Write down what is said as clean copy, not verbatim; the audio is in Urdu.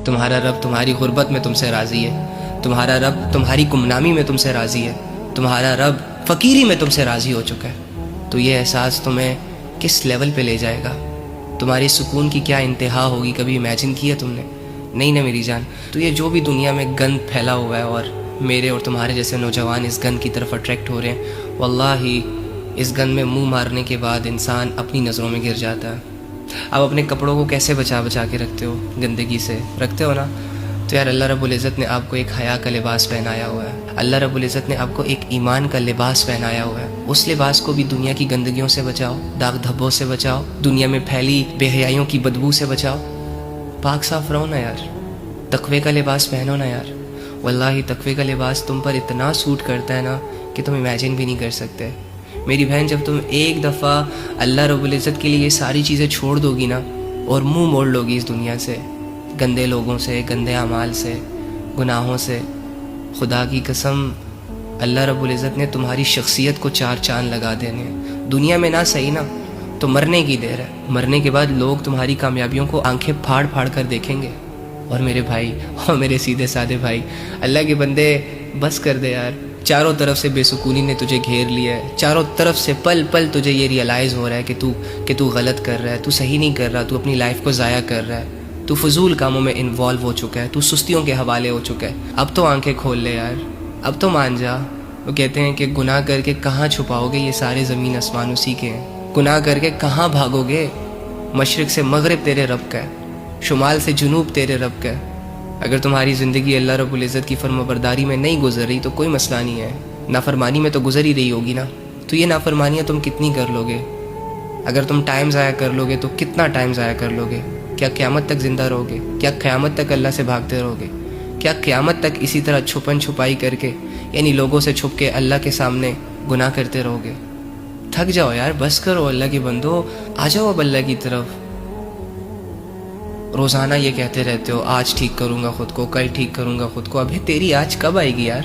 تمہارا رب تمہاری غربت میں تم سے راضی ہے، تمہارا رب تمہاری گمنامی میں تم سے راضی ہے، تمہارا رب فقیری میں تم سے راضی ہو چکا ہے۔ تو یہ احساس تمہیں کس لیول پہ لے جائے گا، تمہاری سکون کی کیا انتہا ہوگی، کبھی امیجن کیا تم نے؟ نہیں نا میری جان۔ تو یہ جو بھی دنیا میں گند پھیلا ہوا ہے اور میرے اور تمہارے جیسے نوجوان اس گند کی طرف اٹریکٹ ہو رہے ہیں، واللہ اس گند میں منہ مارنے کے بعد انسان اپنی نظروں میں گر جاتا ہے۔ اب اپنے کپڑوں کو کیسے بچا کے رکھتے ہو گندگی سے؟ رکھتے ہو نا؟ تو یار اللہ رب العزت نے آپ کو ایک حیا کا لباس پہنایا ہوا ہے، اللہ رب العزت نے آپ کو ایک ایمان کا لباس پہنایا ہوا ہے، اس لباس کو بھی دنیا کی گندگیوں سے بچاؤ، داغ دھبوں سے بچاؤ، دنیا میں پھیلی بے حیائیوں کی بدبو سے بچاؤ، پاک صاف رہو نا یار، تقوی کا لباس پہنو نا یار۔ واللہ تقوی کا لباس تم پر اتنا سوٹ کرتا ہے نا کہ تم امیجن بھی نہیں کر سکتے۔ میری بہن، جب تم ایک دفعہ اللہ رب العزت کے لیے یہ ساری چیزیں چھوڑ دو گی نا اور منہ موڑ لو گی اس دنیا سے، گندے لوگوں سے، گندے اعمال سے، گناہوں سے، خدا کی قسم اللہ رب العزت نے تمہاری شخصیت کو چار چاند لگا دینے ہیں۔ دنیا میں نہ صحیح نا تو مرنے کی دیر ہے، مرنے کے بعد لوگ تمہاری کامیابیوں کو آنکھیں پھاڑ پھاڑ کر دیکھیں گے۔ اور میرے بھائی اور میرے سیدھے سادے بھائی، اللہ کے بندے بس کر دے یار، چاروں طرف سے بے سکونی نے تجھے گھیر لیا ہے، چاروں طرف سے پل پل تجھے یہ ریئلائز ہو رہا ہے کہ تو غلط کر رہا ہے، تو صحیح نہیں کر رہا، تو اپنی لائف کو ضائع کر رہا ہے، تو فضول کاموں میں انوالو ہو چکا ہے، تو سستیوں کے حوالے ہو چکا ہے۔ اب تو آنکھیں کھول لے یار، اب تو مان جا۔ وہ کہتے ہیں کہ گناہ کر کے کہاں چھپاؤ گے، یہ سارے زمین آسمان اسی کے ہیں، گناہ کر کے کہاں بھاگو گے، مشرق سے مغرب تیرے رب کا ہے، شمال سے جنوب تیرے رب کا ہے۔ اگر تمہاری زندگی اللہ رب العزت کی فرمانبرداری میں نہیں گزر رہی تو کوئی مسئلہ نہیں ہے، نافرمانی میں تو گزر ہی رہی ہوگی نا۔ تو یہ نافرمانیاں تم کتنی کر لو گے؟ اگر تم ٹائم ضائع کر لو گے تو کتنا ٹائم ضائع کر لو گے؟ کیا قیامت تک زندہ رہو گے؟ کیا قیامت تک اللہ سے بھاگتے رہو گے؟ کیا قیامت تک اسی طرح چھپن چھپائی کر کے، یعنی لوگوں سے چھپ کے اللہ کے سامنے گناہ کرتے رہو گے؟ تھک جاؤ یار، بس کرو اللہ کے بندو، آ جاؤ اب اللہ کی طرف۔ روزانہ یہ کہتے رہتے ہو آج ٹھیک کروں گا خود کو، کل ٹھیک کروں گا خود کو، ابھی تیری آج کب آئے گی یار؟